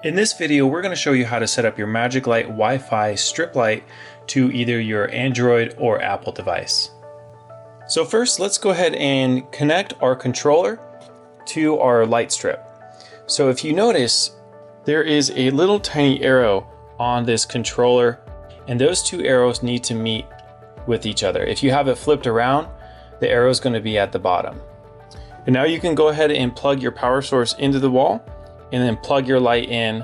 In this video, we're going to show you how to set up your MagicLight Wi-Fi strip light to either your Android or Apple device. So first, let's go ahead and connect our controller to our light strip. So if you notice, there is a little tiny arrow on this controller, and those two arrows need to meet with each other. If you have it flipped around, the arrow is going to be at the bottom. And now you can go ahead and plug your power source into the wall and then plug your light in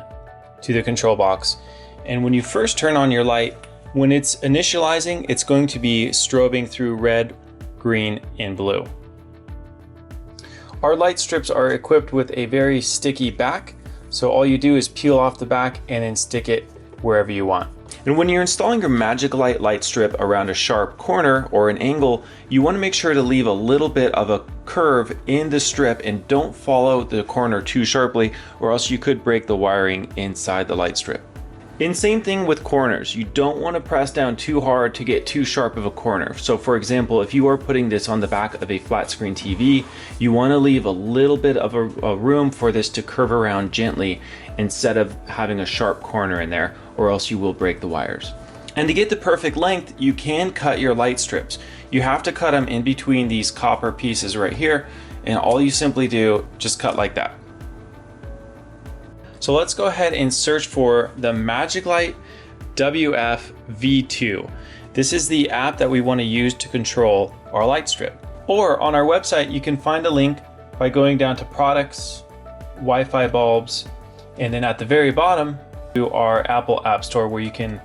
to the control box. And when you first turn on your light, when it's initializing, it's going to be strobing through red, green, and blue. Our light strips are equipped with a very sticky back, so all you do is peel off the back and then stick it wherever you want. And when you're installing your MagicLight light strip around a sharp corner or an angle, you want to make sure to leave a little bit of a curve in the strip and don't follow the corner too sharply, or else you could break the wiring inside the light strip. And same thing with corners. You don't want to press down too hard to get too sharp of a corner. So for example, if you are putting this on the back of a flat screen TV, you want to leave a little bit of a room for this to curve around gently instead of having a sharp corner in there, or else you will break the wires. And to get the perfect length, you can cut your light strips. You have to cut them in between these copper pieces right here, and all you simply do, just cut like that. So let's go ahead and search for the MagicLight WF-V2. This is the app that we want to use to control our light strip. Or on our website, you can find a link by going down to Products, Wi-Fi Bulbs, and then at the very bottom, to our Apple App Store where you can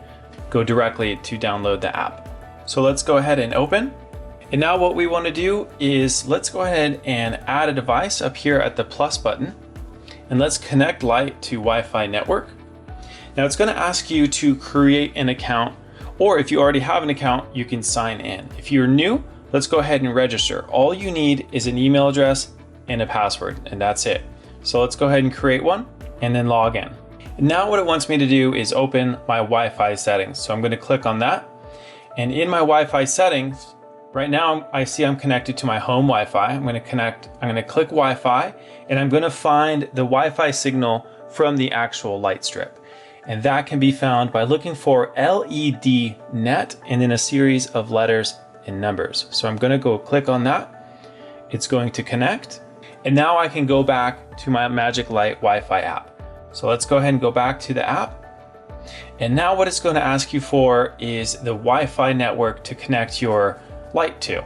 go directly to download the app. So let's go ahead and open. And now what we want to do is let's go ahead and add a device up here at the plus button. And let's connect light to Wi-Fi network. Now it's going to ask you to create an account, or if you already have an account, you can sign in. If you're new, let's go ahead and register. All you need is an email address and a password, and that's it. So let's go ahead and create one and then log in. And now what it wants me to do is open my Wi-Fi settings. So I'm going to click on that. And in my Wi-Fi settings, right now I see I'm connected to my home Wi-Fi. I'm going to click Wi-Fi, and I'm going to find the Wi-Fi signal from the actual light strip. And that can be found by looking for LED net and then a series of letters and numbers. So I'm going to go click on that. It's going to connect. And now I can go back to my MagicLight Wi-Fi app. So let's go ahead and go back to the app. And now what it's going to ask you for is the Wi-Fi network to connect your light to.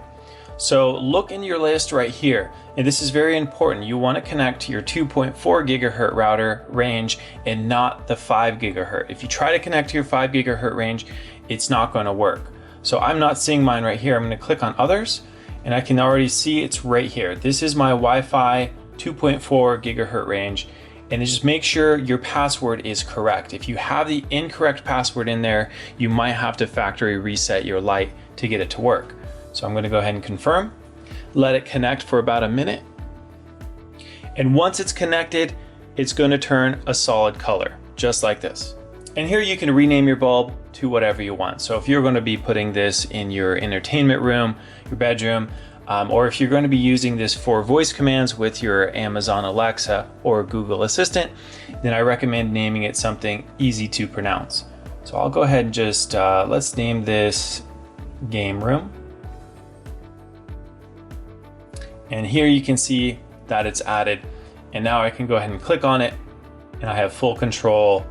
So look in your list right here, and this is very important. You want to connect to your 2.4 gigahertz router range and not the 5 gigahertz. If you try to connect to your 5 gigahertz range, it's not going to work. So I'm not seeing mine right here. I'm going to click on others, and I can already see it's right here. This is my Wi-Fi 2.4 gigahertz range, and just make sure your password is correct. If you have the incorrect password in there, you might have to factory reset your light to get it to work. So I'm going to go ahead and confirm, let it connect for about a minute. And once it's connected, it's going to turn a solid color, just like this. And here you can rename your bulb to whatever you want. So if you're going to be putting this in your entertainment room, your bedroom, or if you're going to be using this for voice commands with your Amazon Alexa or Google Assistant, then I recommend naming it something easy to pronounce. So I'll go ahead and just, let's name this Game Room. And here you can see that it's added. And now I can go ahead and click on it, and I have full control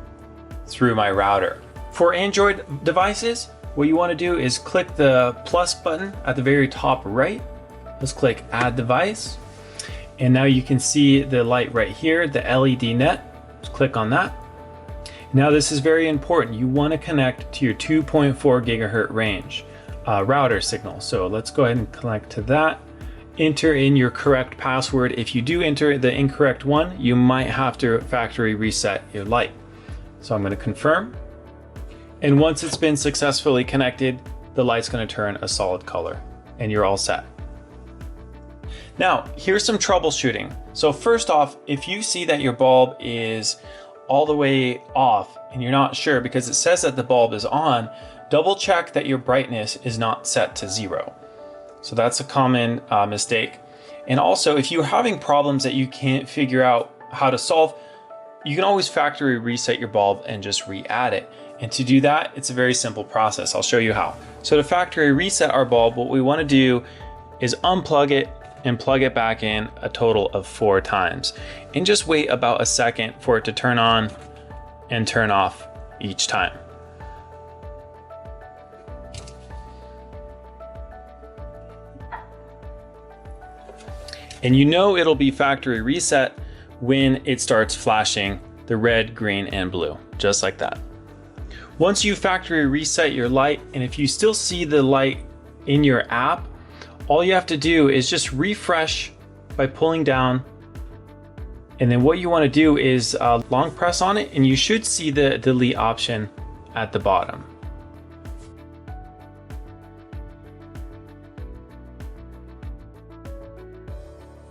through my router. For Android devices, what you want to do is click the plus button at the very top right. Let's click Add Device. And now you can see the light right here, the LED net. Let's click on that. Now this is very important. You want to connect to your 2.4 gigahertz range router signal. So let's go ahead and connect to that. Enter in your correct password. If you do enter the incorrect one, you might have to factory reset your light. So I'm going to confirm. And once it's been successfully connected, the light's going to turn a solid color and you're all set. Now, here's some troubleshooting. So first off, if you see that your bulb is all the way off and you're not sure because it says that the bulb is on, double check that your brightness is not set to 0. So that's a common mistake. And also, if you're having problems that you can't figure out how to solve, you can always factory reset your bulb and just re-add it. And to do that, it's a very simple process. I'll show you how. So to factory reset our bulb, what we want to do is unplug it and plug it back in a total of 4 times. And just wait about a second for it to turn on and turn off each time. And you know it'll be factory reset when it starts flashing the red, green, and blue, just like that. Once you factory reset your light, and if you still see the light in your app, all you have to do is just refresh by pulling down. And then what you want to do is long press on it, and you should see the delete option at the bottom.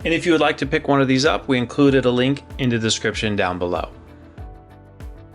And if you would like to pick one of these up, we included a link in the description down below.